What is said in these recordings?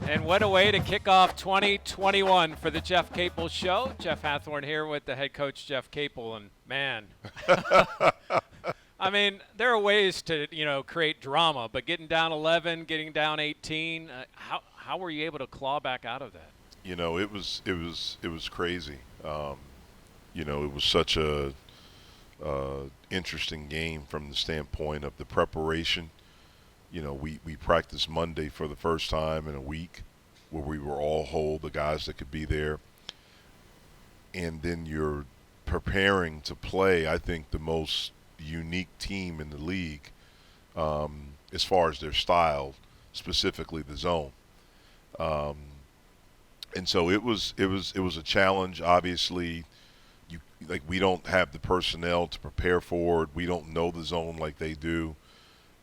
And what a way to kick off 2021 for the Jeff Capel Show. Jeff Hathorn here with the head coach, Jeff Capel. And, man, I mean, there are ways to, create drama, but getting down 11, getting down 18, how were you able to claw back out of that? It was crazy. It was such a interesting game from the standpoint of the preparation. We practiced Monday for the first time in a week where we were all whole, the guys that could be there. And then you're preparing to play, I think, the most unique team in the league as far as their style, specifically the zone. And so it was a challenge. Obviously, we don't have the personnel to prepare for it. We don't know the zone like they do.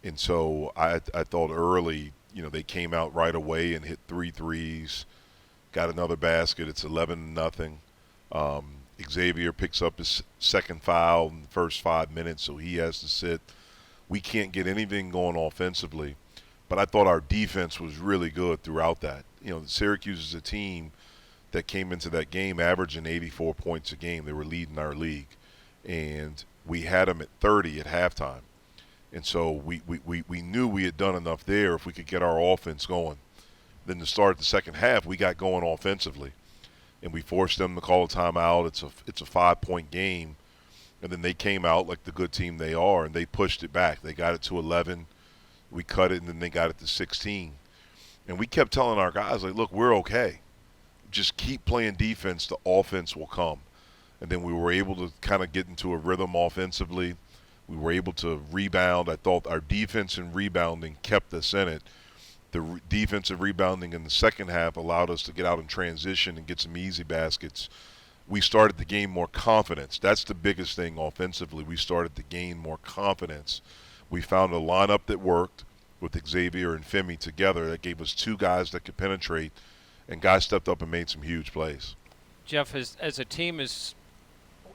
And so I thought early, they came out right away and hit 3 threes, got another basket. It's 11-0. Xavier picks up his second foul in the first 5 minutes, so he has to sit. We can't get anything going offensively. But I thought our defense was really good throughout that. Syracuse is a team that came into that game averaging 84 points a game. They were leading our league. And we had them at 30 at halftime. And so we knew we had done enough there if we could get our offense going. Then to start the second half, we got going offensively. And we forced them to call a timeout. It's a 5-point game. And then they came out like the good team they are, and they pushed it back. They got it to 11. We cut it, and then they got it to 16. And we kept telling our guys, look, we're okay. Just keep playing defense. The offense will come. And then we were able to kind of get into a rhythm offensively. We were able to rebound. I thought our defense and rebounding kept us in it. The defensive rebounding in the second half allowed us to get out in transition and get some easy baskets. We started to gain more confidence. That's the biggest thing offensively. We started to gain more confidence. We found a lineup that worked with Xavier and Femi together that gave us two guys that could penetrate, and guys stepped up and made some huge plays. Jeff, as a team is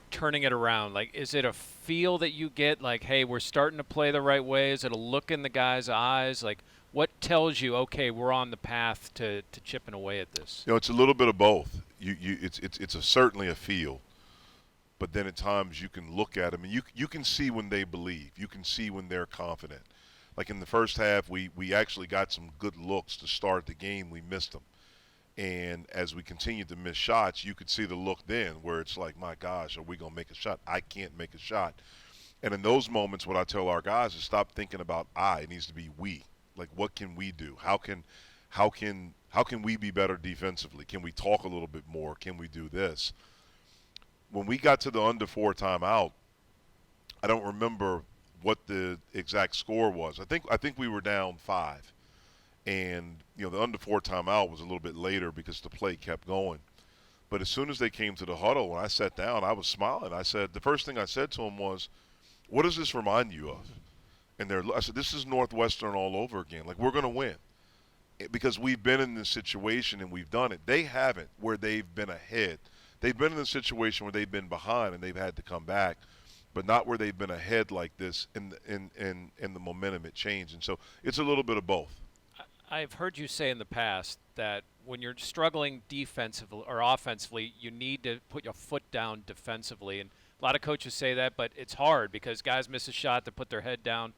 turning it around, is it a feel that you get hey, we're starting to play the right way? Is it a look in the guys' eyes? What tells you, okay, we're on the path to chipping away at this? It's a little bit of both. It's certainly a feel, but then at times you can look at them and you can see when they believe. You can see when they're confident. Like in the first half, we actually got some good looks to start the game. We missed them. And as we continued to miss shots, you could see the look then where it's like, my gosh, are we going to make a shot? I can't make a shot. And in those moments, what I tell our guys is stop thinking about I. It needs to be we. What can we do? How can we be better defensively? Can we talk a little bit more? Can we do this? When we got to the under 4 timeout, I don't remember what the exact score was. I think we were down 5. And, the under 4 timeout was a little bit later because the play kept going. But as soon as they came to the huddle, when I sat down, I was smiling. The first thing I said to them was, what does this remind you of? And I said, this is Northwestern all over again. We're going to win. Because we've been in this situation and we've done it. They haven't, where they've been ahead. They've been in a situation where they've been behind and they've had to come back, but not where they've been ahead like this in the momentum it changed. And so it's a little bit of both. I've heard you say in the past that when you're struggling defensively or offensively, you need to put your foot down defensively. And a lot of coaches say that, but it's hard because guys miss a shot, they put their head down.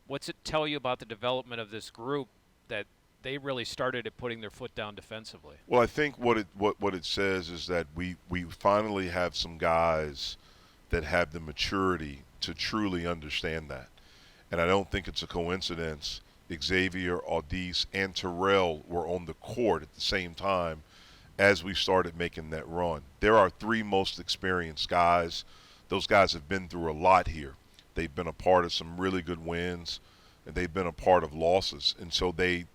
What's it tell you about the development of this group that they really started at putting their foot down defensively? Well, I think what it says is that we finally have some guys that have the maturity to truly understand that. And I don't think it's a coincidence Xavier, Au'Diese, and Terrell were on the court at the same time as we started making that run. They're our 3 most experienced guys. Those guys have been through a lot here. They've been a part of some really good wins, and they've been a part of losses. And so they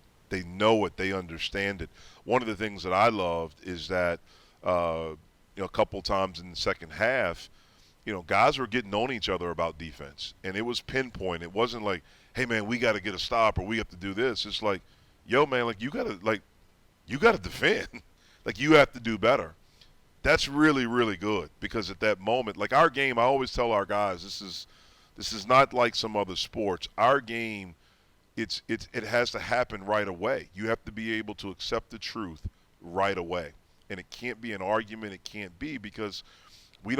know it. They understand it. One of the things that I loved is that a couple times in the second half, guys were getting on each other about defense, and it was pinpoint. It wasn't like, hey man, we got to get a stop or we have to do this. It's like, yo man, you gotta defend. You have to do better. That's really, really good because at that moment, our game, I always tell our guys, this is not like some other sports. Our game it has to happen right away. You have to be able to accept the truth right away, and it can't be an argument. It can't be because we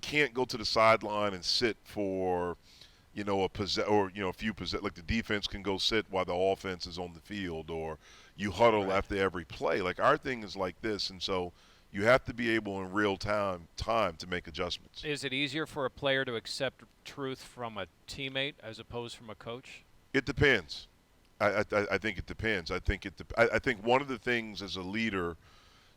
can't go to the sideline and sit for a few possess. Like the defense can go sit while the offense is on the field, or you huddle Right. after every play. Like our thing is like this, and so you have to be able in real time to make adjustments. Is it easier for a player to accept truth from a teammate as opposed from a coach? It depends. I think it depends. I think one of the things as a leader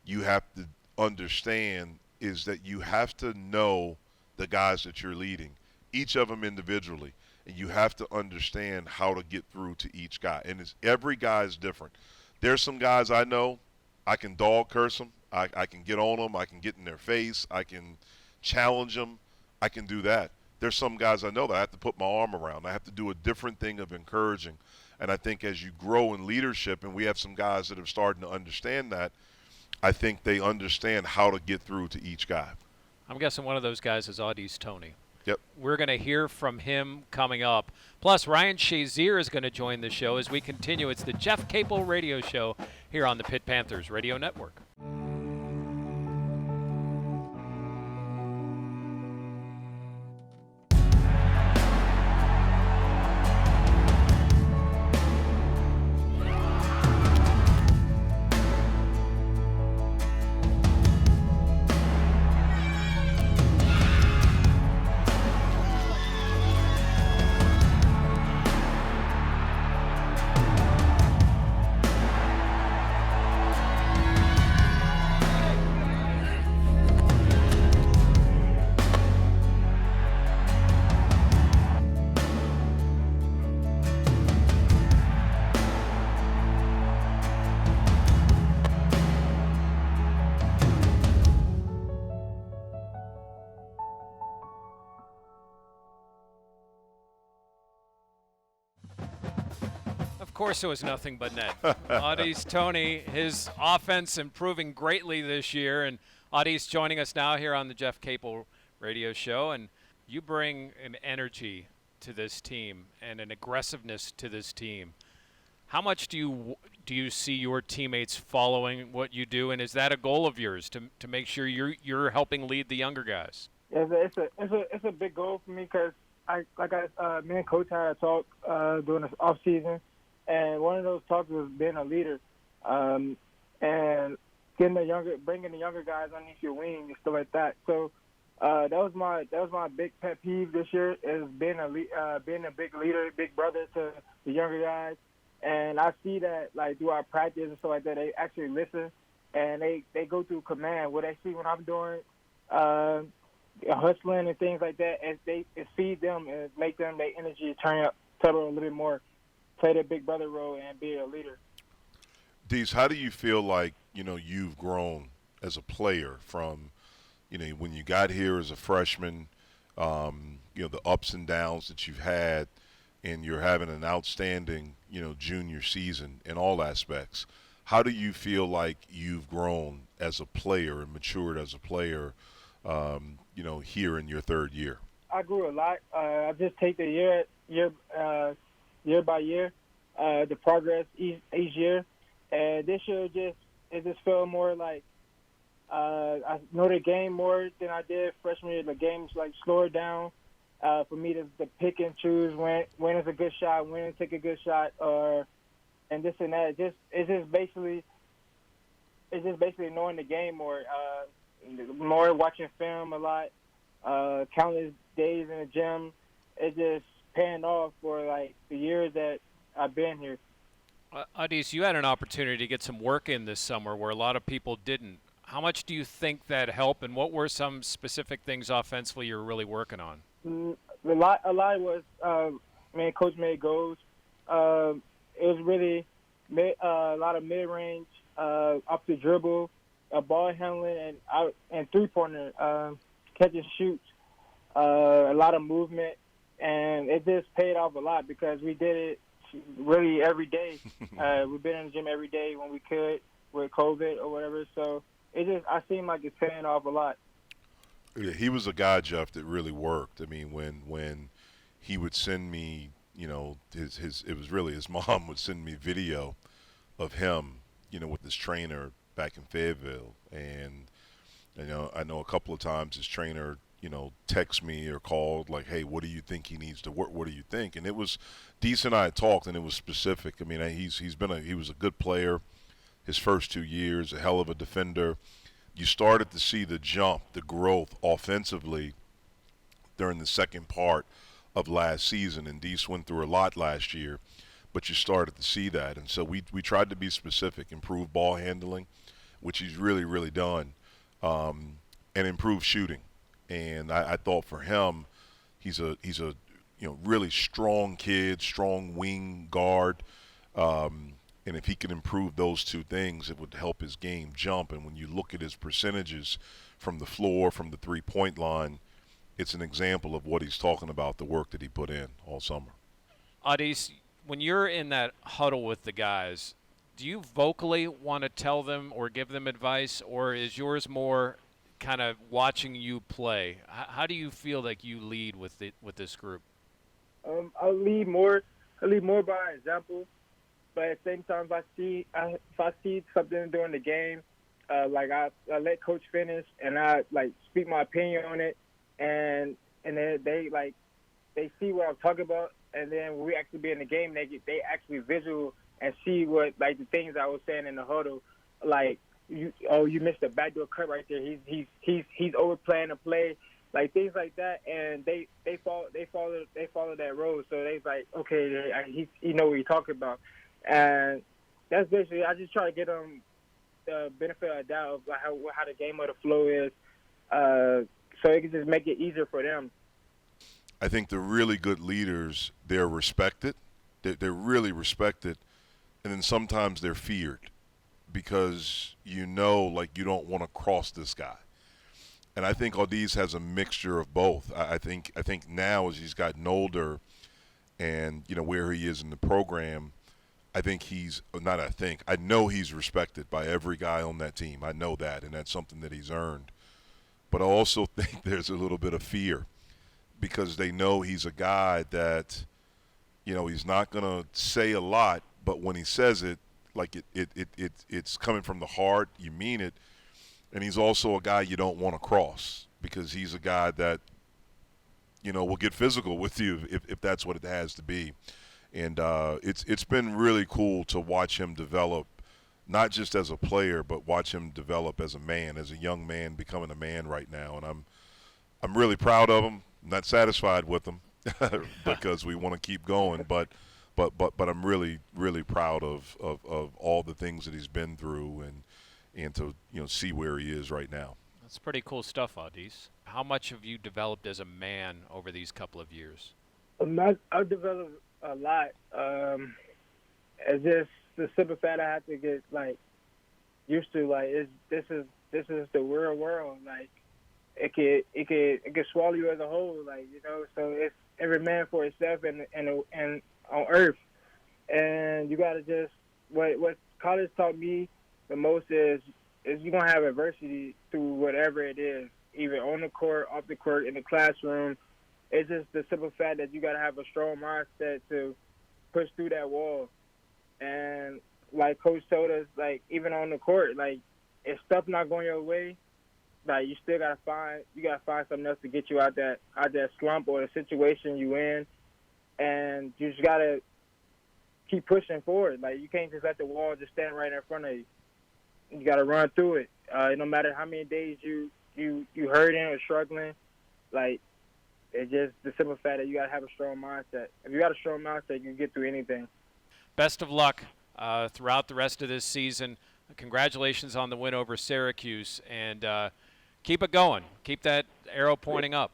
you have to understand is that you have to know the guys that you're leading, each of them individually, and you have to understand how to get through to each guy. And every guy is different. There's some guys I know I can dog curse them. I can get on them. I can get in their face. I can challenge them. I can do that. There's some guys I know that I have to put my arm around. I have to do a different thing of encouraging. And I think as you grow in leadership, and we have some guys that are starting to understand that, I think they understand how to get through to each guy. I'm guessing one of those guys is Au'Diese Toney. Yep. We're going to hear from him coming up. Plus, Ryan Shazier is going to join the show as we continue. It's the Jeff Capel Radio Show here on the Pitt Panthers Radio Network. Of course, it was nothing but net. Au'Diese Toney, his offense improving greatly this year, and Au'Diese joining us now here on the Jeff Capel Radio Show. And you bring an energy to this team and an aggressiveness to this team. How much do you see your teammates following what you do, and is that a goal of yours to make sure you're helping lead the younger guys? Yeah, it's a big goal for me because me and Coach had a talk during the off season. And one of those talks was being a leader, and bringing the younger guys underneath your wing and stuff like that. So that was my big pet peeve this year is being a big leader, big brother to the younger guys. And I see that like through our practice and stuff like that, they actually listen and they go through command. What they see when I'm doing hustling and things like that, and it feed them and make them their energy turn up a little bit more. Play the big brother role and be a leader. Dees, how do you feel like you've grown as a player from when you got here as a freshman, the ups and downs that you've had, and you're having an outstanding junior season in all aspects. How do you feel like you've grown as a player and matured as a player, here in your third year? I grew a lot. I just take the year by year, the progress each year. And this year it just felt more like I know the game more than I did freshman year. The game's like slower down for me to pick and choose when is a good shot, when to take a good shot, and this and that. It's just basically knowing the game more, more watching film a lot, countless days in the gym. It's just paying off for like the years that I've been here. Au'Diese, you had an opportunity to get some work in this summer where a lot of people didn't. How much do you think that helped, and what were some specific things offensively you were really working on? A lot was Coach made goals. It was really a lot of mid-range, up the dribble, ball handling, and three-pointer, catch and shoots, a lot of movement. And it just paid off a lot because we did it really every day. We've been in the gym every day when we could with COVID or whatever. So I seem like it's paying off a lot. Yeah, he was a guy, Jeff, that really worked. I mean, when he would send me, it was really his mom would send me video of him, with his trainer back in Fayetteville. And, I know a couple of times his trainer, text me or called like, hey, what do you think he needs to work? What do you think? And it was decent. I had talked, and it was specific. I mean, he was a good player his first 2 years, a hell of a defender. You started to see the jump, the growth offensively during the second part of last season. And Deese went through a lot last year, but you started to see that. And so we tried to be specific, improve ball handling, which he's really, really done, and improve shooting. And I thought for him, he's a really strong kid, strong wing guard. And if he can improve those two things, it would help his game jump. And when you look at his percentages from the floor, from the three-point line, it's an example of what he's talking about, the work that he put in all summer. Au'Diese, when you're in that huddle with the guys, do you vocally want to tell them or give them advice, or is yours more kind of watching you play? How do you feel like you lead with this group? I lead more by example. But at the same time, if I see something during the game, like I let coach finish and I speak my opinion on it, and then they see what I'm talking about, and then when we actually be in the game, they actually visual and see what the things I was saying in the huddle, you missed a backdoor cut right there. He's overplaying the play, things like that, and they follow that road. So they okay, he know what he's talking about. And that's basically, I just try to get them the benefit of the doubt of how the game of the flow is, so it can just make it easier for them. I think the really good leaders, they're respected. They're really respected, and then sometimes they're feared because you don't want to cross this guy. And I think Au'Diese has a mixture of both. I think now as he's gotten older and where he is in the program, I know he's respected by every guy on that team. I know that, and that's something that he's earned. But I also think there's a little bit of fear because they know he's a guy that, he's not going to say a lot, but when he says it, it's coming from the heart, you mean it. And he's also a guy you don't want to cross because he's a guy that, will get physical with you if that's what it has to be. And it's been really cool to watch him develop, not just as a player, but watch him develop as a man, as a young man becoming a man right now. And I'm really proud of him. I'm not satisfied with him because we want to keep going, but I'm really, really proud of all the things that he's been through and to see where he is right now. That's pretty cool stuff, Au'Diese. How much have you developed as a man over these couple of years? I've developed a lot. It's just the simple fact I have to get used to. This is the real world. It could swallow you as a whole. So it's every man for himself and on earth. And you gotta just what college taught me the most is you're gonna have adversity through whatever it is, either on the court, off the court, in the classroom. It's just the simple fact that you got to have a strong mindset to push through that wall. And like Coach told us, even on the court, if stuff not going your way, you still got to find something else to get you out that slump or the situation you in. And you just got to keep pushing forward. You can't just let the wall just stand right in front of you. You got to run through it. No matter how many days you hurting or struggling, it's just the simple fact that you got to have a strong mindset. If you got a strong mindset, you can get through anything. Best of luck throughout the rest of this season. Congratulations on the win over Syracuse, and keep it going. Keep that arrow pointing up.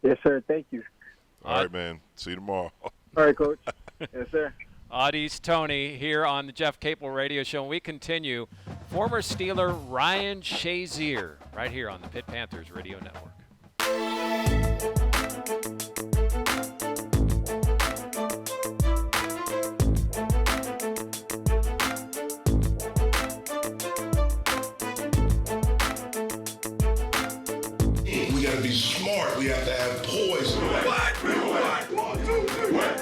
Yes, sir. Thank you. All right, man. See you tomorrow. All right, Coach. Yes, sir. Au'Diese Toney here on the Jeff Capel Radio Show. And we continue. Former Steeler Ryan Shazier right here on the Pitt Panthers Radio Network. We got to be smart. We have to have poise. What? 1, 2, 3.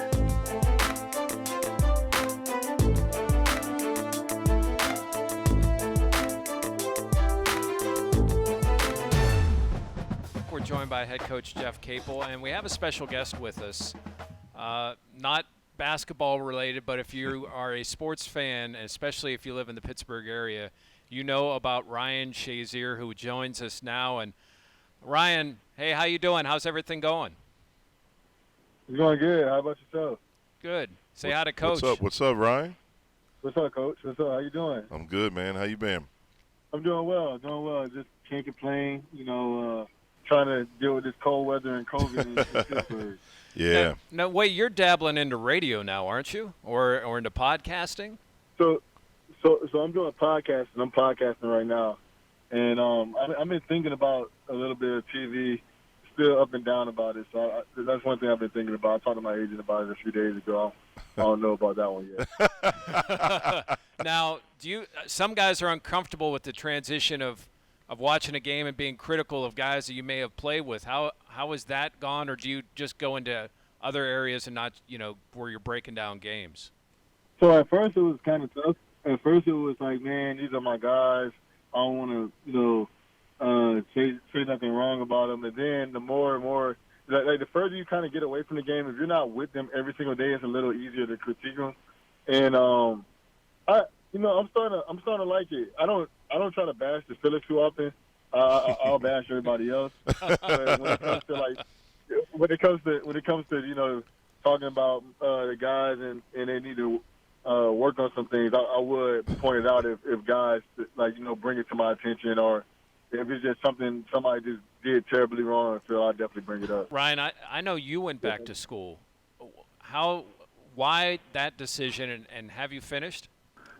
joined by head coach Jeff Capel, and we have a special guest with us. Not basketball related, but if you are a sports fan, especially if you live in the Pittsburgh area, you know about Ryan Shazier, who joins us now. And Ryan, hey, how you doing? How's everything going? It's going good. How about yourself? Good. Say hi to Coach. What's up, Ryan? What's up, Coach? What's up? How you doing? I'm good, man. How you been? I'm doing well. Just can't complain. Trying to deal with this cold weather and COVID in Pittsburgh. Yeah. No, wait, you're dabbling into radio now, aren't you? Or into podcasting? So I'm doing podcasting. I'm podcasting right now, and I've been thinking about a little bit of TV. Still up and down about it. So that's one thing I've been thinking about. I talked to my agent about it a few days ago. I don't know about that one yet. Now, some guys are uncomfortable with the transition of watching a game and being critical of guys that you may have played with. How has that gone, or do you just go into other areas and not, where you're breaking down games? So at first it was kind of tough. At first it was like, man, these are my guys. I don't want to, say nothing wrong about them. And then the more and more, like the further you kind of get away from the game, if you're not with them every single day, it's a little easier to critique them. And I'm starting to like it. I don't try to bash the Phillies too often. I'll bash everybody else. But when it comes to talking about the guys and they need to work on some things, I would point it out if guys bring it to my attention, or if it's just something somebody just did terribly wrong, I'll definitely bring it up. Ryan, I know you went back to school. Why that decision, and have you finished?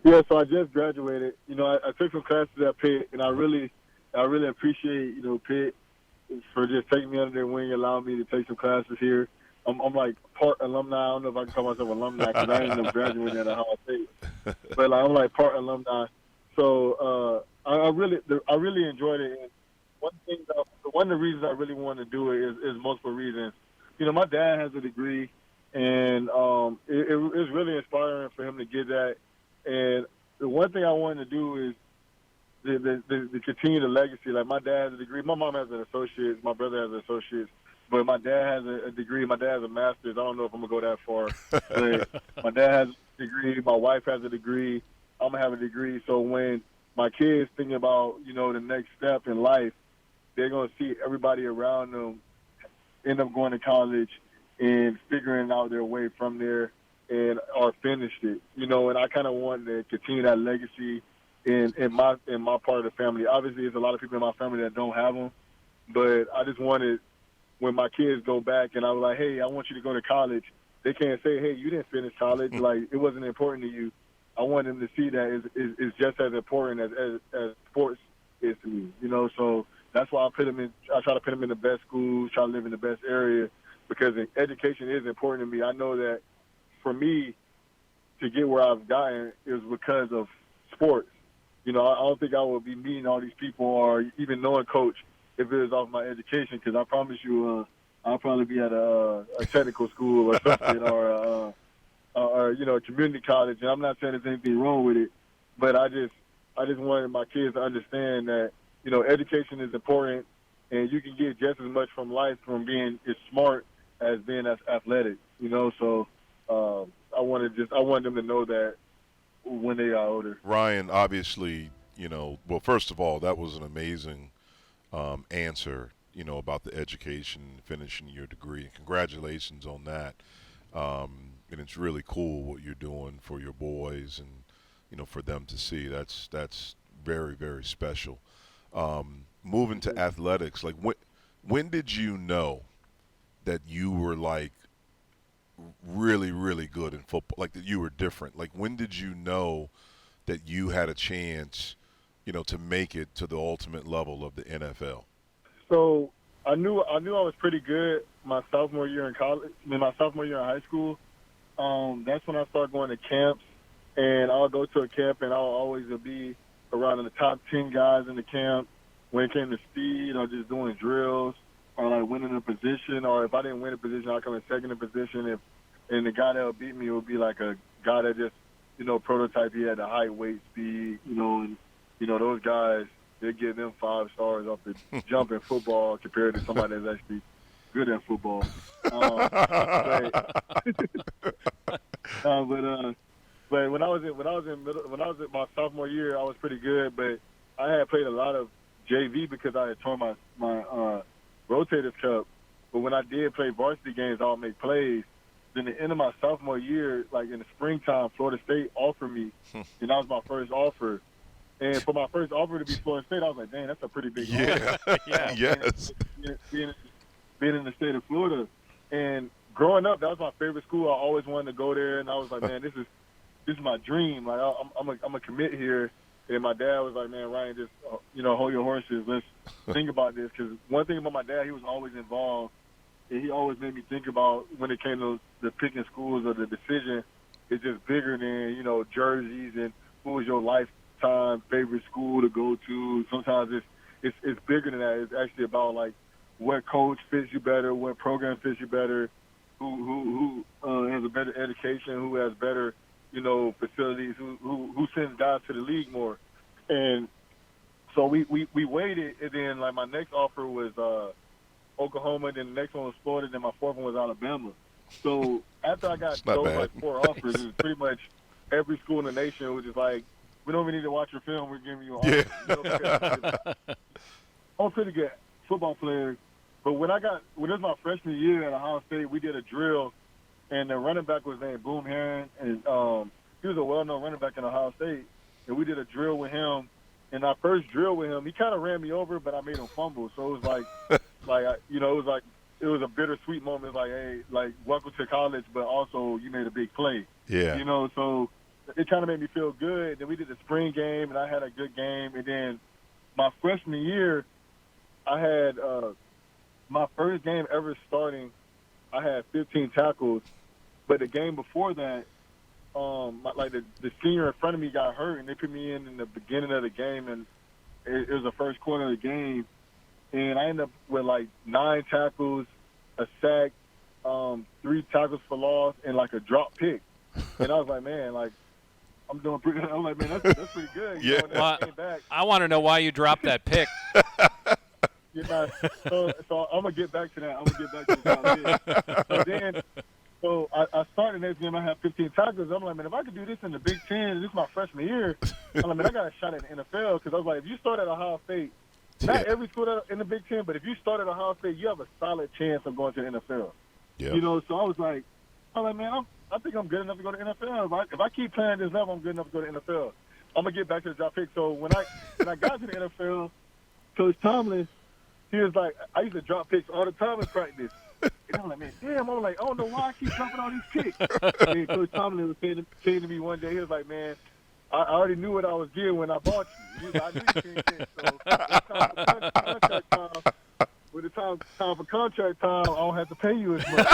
Yeah, so I just graduated. I took some classes at Pitt, and I really appreciate, Pitt for just taking me under their wing, allowing me to take some classes here. I'm like part alumni. I don't know if I can call myself alumni because I ended up graduating at Ohio State. But I'm like part alumni. So I really enjoyed it. And one of the reasons I really wanted to do it is multiple reasons. My dad has a degree, and it's really inspiring for him to get that. And the one thing I wanted to do is the continue the legacy. Like, my dad has a degree. My mom has an associate's. My brother has an associate's. But my dad has a degree. My dad has a master's. I don't know if I'm going to go that far. But my dad has a degree. My wife has a degree. I'm going to have a degree. So when my kids thinking about, the next step in life, they're going to see everybody around them end up going to college and figuring out their way from there or finished it. And I kind of wanted to continue that legacy in my part of the family. Obviously, there's a lot of people in my family that don't have them. But I just wanted, when my kids go back and I was like, hey, I want you to go to college, they can't say, hey, you didn't finish college. Like, it wasn't important to you. I want them to see that it's just as important as sports is to me, So that's why I try to put them in the best schools, try to live in the best area, because education is important to me. I know that for me to get where I've gotten is because of sports. I don't think I would be meeting all these people or even knowing Coach if it was off my education, because I promise you I'll probably be at a technical school or something or a community college. And I'm not saying there's anything wrong with it, but I just wanted my kids to understand that, education is important, and you can get just as much from life from being as smart as being as athletic, So I wanted them to know that when they are older. Ryan, obviously, well, first of all, that was an amazing answer, about the education, finishing your degree. Congratulations on that. And it's really cool what you're doing for your boys and, for them to see. That's very, very special. Moving to athletics, like when did you know that you were like really, really good in football, like that you were different? Like, when did you know that you had a chance, to make it to the ultimate level of the NFL? So I knew I was pretty good my sophomore year in college. My sophomore year in high school. That's when I started going to camps, and I'll go to a camp and I'll always be around the top 10 guys in the camp when it came to speed or just doing drills or like winning a position, or if I didn't win a position, I'll come in second in position. And the guy that would beat me would be like a guy that just, prototype. He had the height, weight, speed, and, those guys they're getting them 5 stars off the jump in football compared to somebody that's actually good at football. But when I was in my sophomore year, I was pretty good. But I had played a lot of JV because I had torn my rotator's cuff. But when I did play varsity games, I would make plays. Then at the end of my sophomore year, like in the springtime, Florida State offered me, and that was my first offer. And for my first offer to be Florida State, I was like, dang, that's a pretty big offer. Yeah. Yes. Being in the state of Florida. And growing up, that was my favorite school. I always wanted to go there, and I was like, man, this is my dream. Like I'm a commit here. And my dad was like, man, Ryan, just hold your horses. Let's think about this. Because one thing about my dad, he was always involved, and he always made me think about when it came to the picking schools or the decision. It's just bigger than jerseys and who was your lifetime favorite school to go to. Sometimes it's bigger than that. It's actually about like what coach fits you better, what program fits you better, who has a better education, who has better facilities, who sends guys to the league more. And so we waited, and then like my next offer was Oklahoma, then the next one was Florida, then my fourth one was Alabama. So after I got those like 4 offers, it was pretty much every school in the nation was just like, we don't even need to watch your film, we're giving you an offer. I'm a pretty good football player, but when it was my freshman year at Ohio State, we did a drill, and the running back was named Boom Herron, and he was a well-known running back in Ohio State, and we did a drill with him. And our first drill with him, he kind of ran me over, but I made him fumble. So it was it was a bittersweet moment. Like, hey, like welcome to college, but also you made a big play. Yeah. So it kind of made me feel good. Then we did the spring game, and I had a good game. And then my freshman year, I had my first game ever starting. I had 15 tackles, but the game before that, the senior in front of me got hurt, and they put me in the beginning of the game, and it was the first quarter of the game, and I ended up with like 9 tackles, a sack, 3 tackles for loss, and like a drop pick. And I was like, man, like I'm doing pretty. I'm like, man, that's pretty good. Yeah. Well, I want to know why you dropped that pick. So I'm gonna get back to that. So I started the next game. I had 15 tackles. I'm like, man, if I could do this in the Big Ten, this is my freshman year. I'm like, man, I got a shot at the NFL, because I was like, if you start at Ohio State, not every school in the Big Ten, but if you start at Ohio State, you have a solid chance of going to the NFL. Yeah. So I was like, man, I think I'm good enough to go to the NFL. If I keep playing this level, I'm good enough to go to the NFL. I'm gonna get back to the drop pick. So when I got to the NFL, Coach Tomlin, he was like, I used to drop picks all the time in practice. And I'm like, man, damn. I'm like, I don't know why I keep dropping all these picks. And Coach Tomlin was saying to me one day, he was like, man, I already knew what I was getting when I bought you. I knew you couldn't get. So when it's time for contract time, I don't have to pay you as much.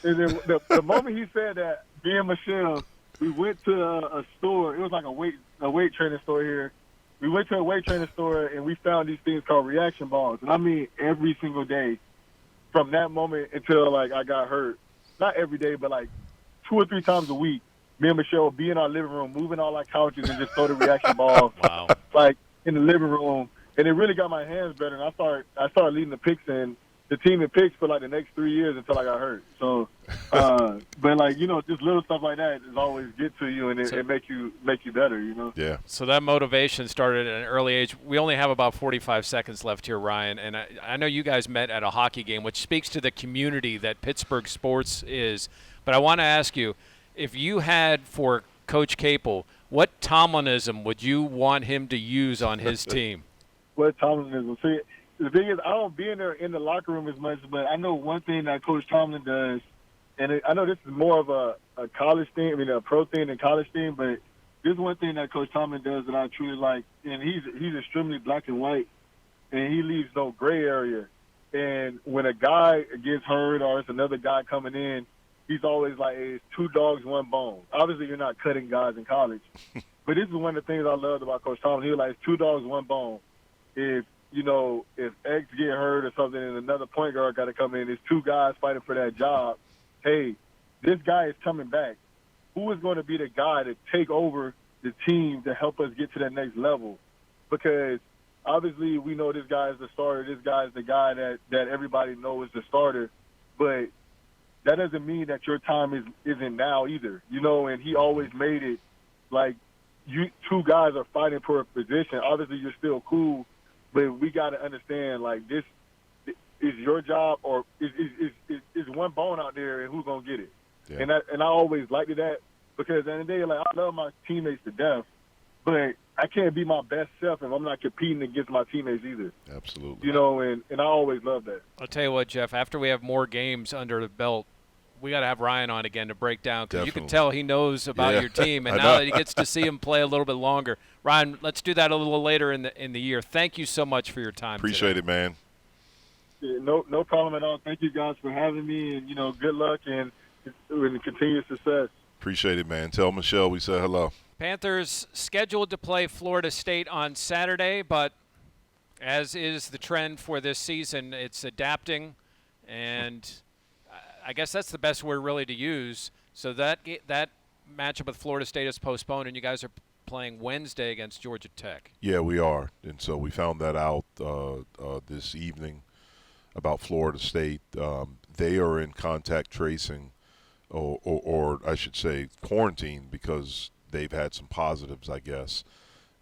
And then the moment he said that, me and Michelle, we went to a store. It was like a weight training store here. We went to a weight training store, and we found these things called reaction balls. And I mean, every single day from that moment until, like, I got hurt. Not every day, but, like, 2 or 3 times a week, me and Michelle would be in our living room, moving all our couches and just throw the reaction balls, like, in the living room. And it really got my hands better. And I started leading the picks in the team in picks for, like, the next 3 years until I got hurt. So, but, like, just little stuff like that is always get to you, and it make you better, Yeah. So that motivation started at an early age. We only have about 45 seconds left here, Ryan, and I know you guys met at a hockey game, which speaks to the community that Pittsburgh sports is. But I want to ask you, if you had for Coach Capel, what Tomlinism would you want him to use on his team? What Tomlinism? See, the thing is, I don't be in there in the locker room as much, but I know one thing that Coach Tomlin does, and I know this is more of a college thing, a pro thing than college thing, but there's one thing that Coach Tomlin does that I truly like, and he's extremely black and white, and he leaves no gray area. And when a guy gets hurt or it's another guy coming in, he's always like, hey, it's 2 dogs, 1 bone. Obviously, you're not cutting guys in college, but this is one of the things I loved about Coach Tomlin. He was like, it's 2 dogs, 1 bone. If X get hurt or something and another point guard got to come in, there's 2 guys fighting for that job. Hey, this guy is coming back. Who is going to be the guy to take over the team to help us get to that next level. Because obviously we know this guy is the starter. This guy is the guy that everybody knows is the starter. But that doesn't mean that your time isn't now either, you know, and he always made it like you two guys are fighting for a position. Obviously you're still cool, but we got to understand, like, this is your job or is one bone out there and who's going to get it. Yeah. And I always liked that because at the end of the day, like, I love my teammates to death, but I can't be my best self if I'm not competing against my teammates either. Absolutely. You know, and I always love that. I'll tell you what, Jeff, after we have more games under the belt, we got to have Ryan on again to break down, because you can tell he knows about your team, and now that he gets to see him play a little bit longer. Ryan, let's do that a little later in the year. Thank you so much for your time. Appreciate it, man. Yeah, no problem at all. Thank you guys for having me, and, you know, good luck and continued success. Appreciate it, man. Tell Michelle we said hello. Panthers scheduled to play Florida State on Saturday, but as is the trend for this season, it's adapting, and I guess that's the best word really to use. So that matchup with Florida State is postponed, and you guys are playing Wednesday against Georgia Tech. Yeah, we are, and so we found that out this evening about Florida State. They are in contact tracing, or I should say quarantine, because they've had some positives, I guess.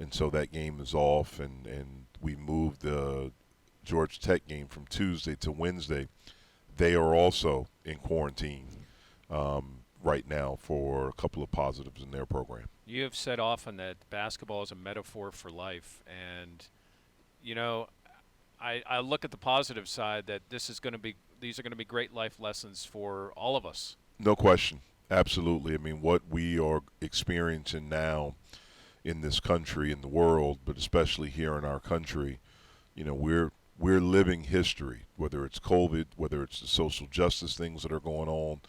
And so that game is off, and we moved the Georgia Tech game from Tuesday to Wednesday. They are also in quarantine right now for a couple of positives in their program. You have said often that basketball is a metaphor for life, and, you know, I look at the positive side that these are going to be great life lessons for all of us. No question. Absolutely. I mean, what we are experiencing now in this country, in the world, but especially here in our country, you know, we're living history, whether it's COVID, whether it's the social justice things that are going on,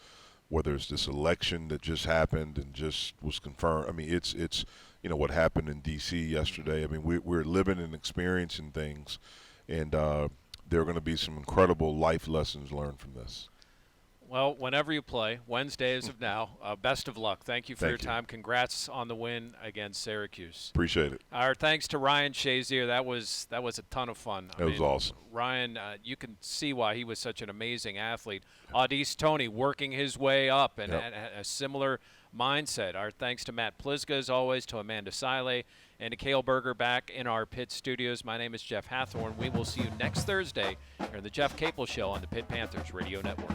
whether it's this election that just happened and just was confirmed. I mean, it's you know, what happened in D.C. yesterday. I mean, we're living and experiencing things, and there are going to be some incredible life lessons learned from this. Well, whenever you play, Wednesday as of now, best of luck. Thank you for your time. Congrats on the win against Syracuse. Appreciate it. Our thanks to Ryan Shazier. That was a ton of fun. That was awesome. Ryan, you can see why he was such an amazing athlete. Au'Diese Toney working his way up and a similar mindset. Our thanks to Matt Plizga, as always, to Amanda Siley, and to Cale Berger back in our Pitt studios. My name is Jeff Hathorn. We will see you next Thursday here on the Jeff Capel Show on the Pitt Panthers Radio Network.